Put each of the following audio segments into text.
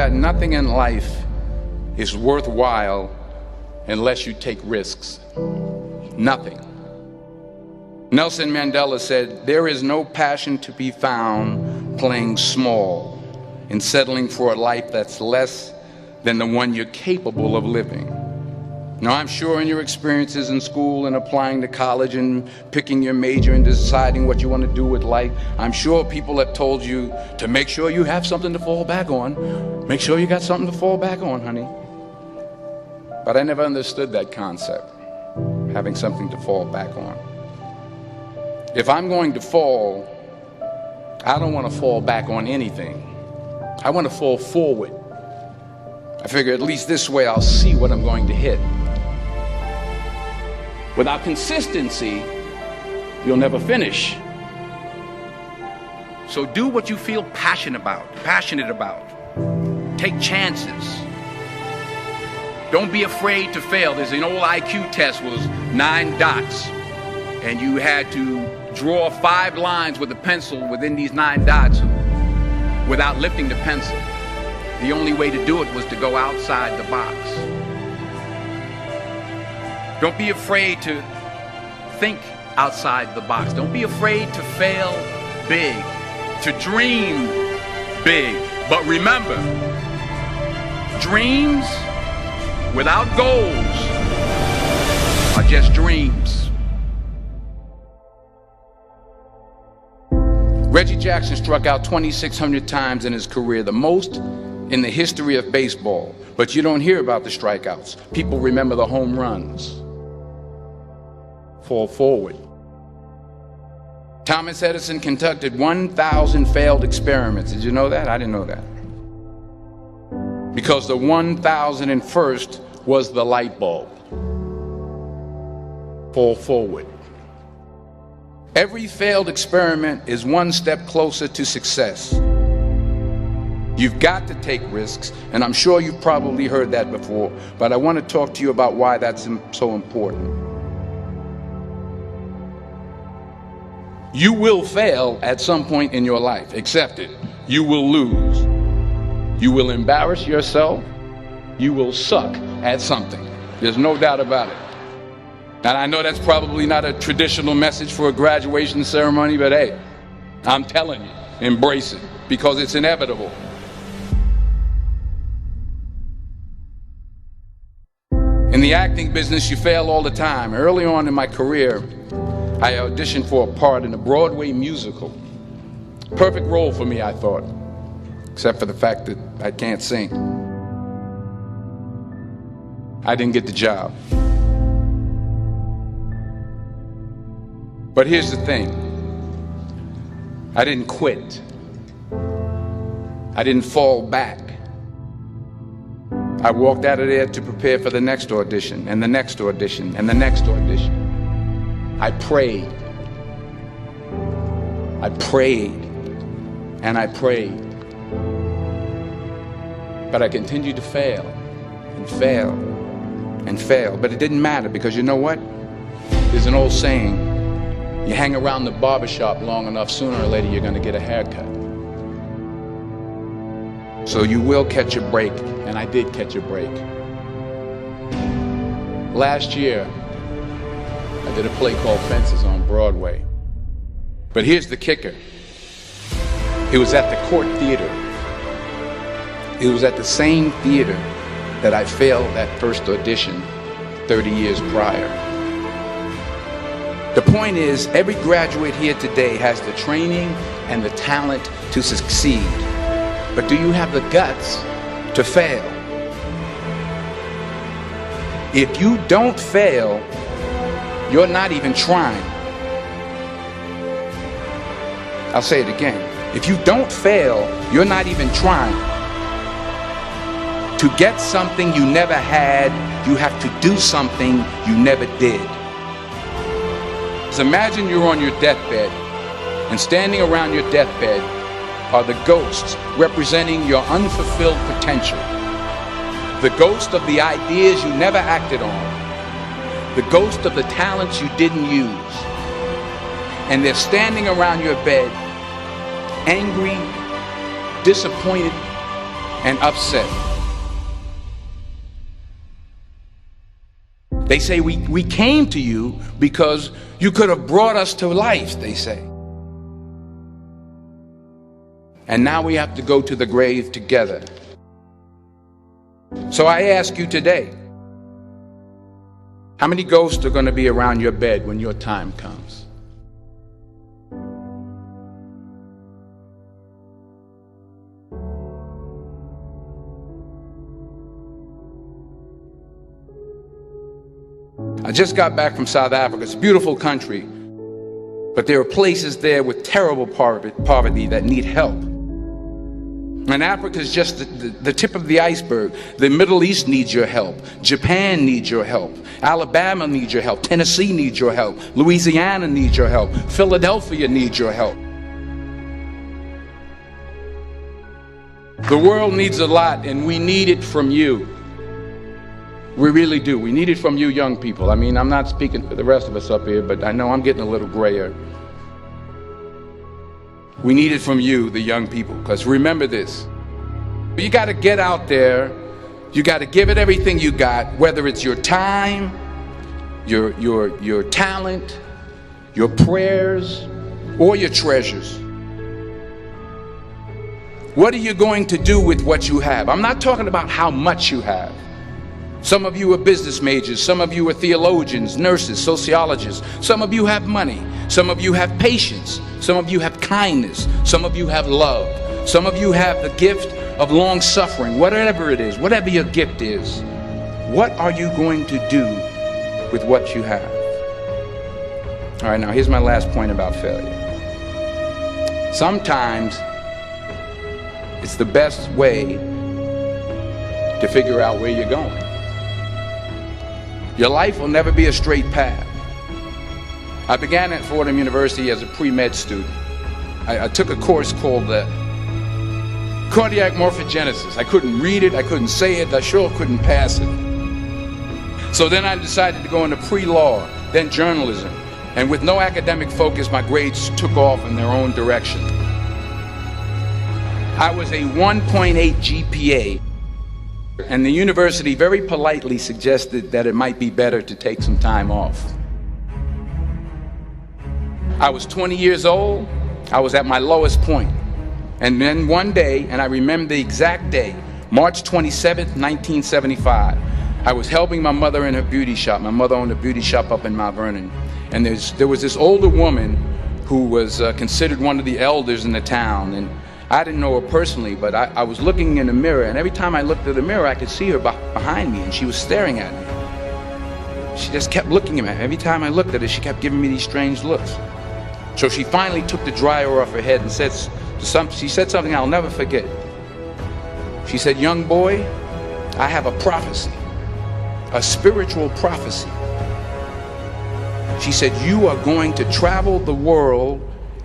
that nothing in life is worthwhile unless you take risks. Nothing. Nelson Mandela said, "There is no passion to be found playing small and settling for a life that's less than the one you're capable of living." Now, I'm sure in your experiences in school and applying to college and picking your major and deciding what you want to do with life, I'm sure people have told you to make sure you have something to fall back on. Make sure you got something to fall back on, honey. But I never understood that concept, having something to fall back on. If I'm going to fall, I don't want to fall back on anything. I want to fall forward. I figure at least this way I'll see what I'm going to hit. Without consistency, you'll never finish. So do what you feel passionate about. Take chances. Don't be afraid to fail. There's an old IQ test was 9 dots, and you had to draw 5 lines with a pencil within these 9 dots without lifting the pencil. The only way to do it was to go outside the box. Don't be afraid to think outside the box. Don't be afraid to fail big, to dream big. But remember, dreams without goals are just dreams. Reggie Jackson struck out 2,600 times in his career, the most in the history of baseball. But you don't hear about the strikeouts. People remember the home runs. Fall forward. Thomas Edison conducted 1,000 failed experiments. Did you know that? I didn't know that. Because the 1,001st was the light bulb. Fall forward. Every failed experiment is one step closer to success. You've got to take risks, and I'm sure you've probably heard that before, but I want to talk to you about why that's so important. You will fail at some point in your life. Accept it. You will lose. You will embarrass yourself. You will suck at something. There's no doubt about it. And I know that's probably not a traditional message for a graduation ceremony, but hey, I'm telling you, embrace it, because it's inevitable. In the acting business, you fail all the time. Early on in my career, I auditioned for a part in a Broadway musical. Perfect role for me, I thought, except for the fact that I can't sing. I didn't get the job. But here's the thing. I didn't quit. I didn't fall back. I walked out of there to prepare for the next audition, and the next audition, and the next audition. I prayed. I prayed. And I prayed. But I continued to fail and fail and fail. But it didn't matter, because you know what? There's an old saying, you hang around the barbershop long enough, sooner or later you're going to get a haircut. So you will catch a break, and I did catch a break. Last year, I did a play called Fences on Broadway. But here's the kicker. It was at the Court Theater. It was at the same theater that I failed that first audition 30 years prior. The point is, every graduate here today has the training and the talent to succeed. But do you have the guts to fail? If you don't fail, you're not even trying. I'll say it again. If you don't fail, you're not even trying. To get something you never had, you have to do something you never did. So imagine you're on your deathbed, and standing around your deathbed are the ghosts representing your unfulfilled potential. The ghost of the ideas you never acted on. The ghost of the talents you didn't use. And they're standing around your bed, angry, disappointed, and upset. They say we came to you because you could have brought us to life, they say. And now we have to go to the grave together. So I ask you today, how many ghosts are going to be around your bed when your time comes? I just got back from South Africa. It's a beautiful country, but there are places there with terrible poverty that need help. And Africa is just the tip of the iceberg. The Middle East needs your help. Japan needs your help. Alabama needs your help. Tennessee needs your help. Louisiana needs your help. Philadelphia needs your help. The world needs a lot, and we need it from you. We really do. We need it from you young people. I mean, I'm not speaking for the rest of us up here, but I know I'm getting a little grayer. We need it from you, the young people, because remember this. You got to get out there. You got to give it everything you got, whether it's your time, your talent, your prayers, or your treasures. What are you going to do with what you have? I'm not talking about how much you have. Some of you are business majors, some of you are theologians, nurses, sociologists. Some of you have money, some of you have patience, some of you have kindness, some of you have love, some of you have the gift of long suffering. Whatever it is, whatever your gift is, what are you going to do with what you have? All right, now here's my last point about failure. Sometimes it's the best way to figure out where you're going. Your life will never be a straight path. I began at Fordham University as a pre-med student. I took a course called cardiac morphogenesis. I couldn't read it, I couldn't say it, I sure couldn't pass it. So then I decided to go into pre-law, then journalism. And with no academic focus, my grades took off in their own direction. I was a 1.8 GPA. And the university very politely suggested that it might be better to take some time off. I was 20 years old. I was at my lowest point. And then one day, and I remember the exact day, March 27th, 1975, I was helping my mother in her beauty shop. My mother owned a beauty shop up in Mount Vernon. And there was this older woman who was considered one of the elders in the town. And I didn't know her personally, but I was looking in the mirror, and every time I looked at the mirror, I could see her behind me, and she was staring at me. She just kept looking at me. Every time I looked at her, she kept giving me these strange looks. So she finally took the dryer off her head and she said something I'll never forget. She said, "Young boy, I have a prophecy, a spiritual prophecy." She said, "You are going to travel the world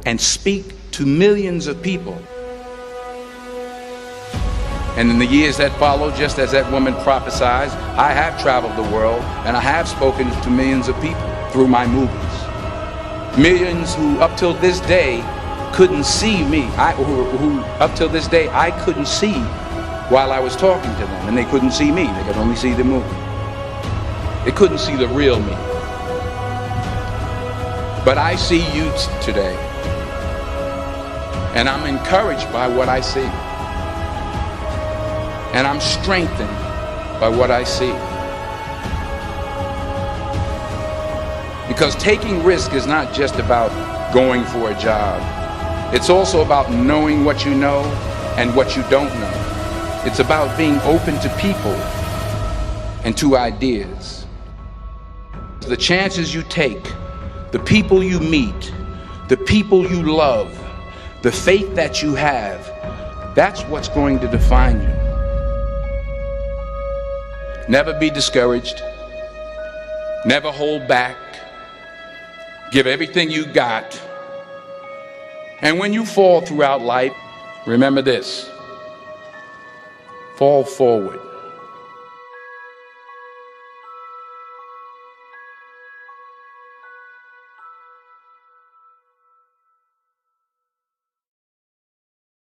and speak to millions of people." And in the years that followed, just as that woman prophesied, I have traveled the world and I have spoken to millions of people through my movies. Millions who up till this day couldn't see me, who up till this day I couldn't see while I was talking to them, and they couldn't see me, they could only see the movie. They couldn't see the real me. But I see you today, and I'm encouraged by what I see. And I'm strengthened by what I see. Because taking risk is not just about going for a job. It's also about knowing what you know and what you don't know. It's about being open to people and to ideas. The chances you take, the people you meet, the people you love, the faith that you have, that's what's going to define you. Never be discouraged. Never hold back. Give everything you got. And when you fall throughout life, remember this: fall forward.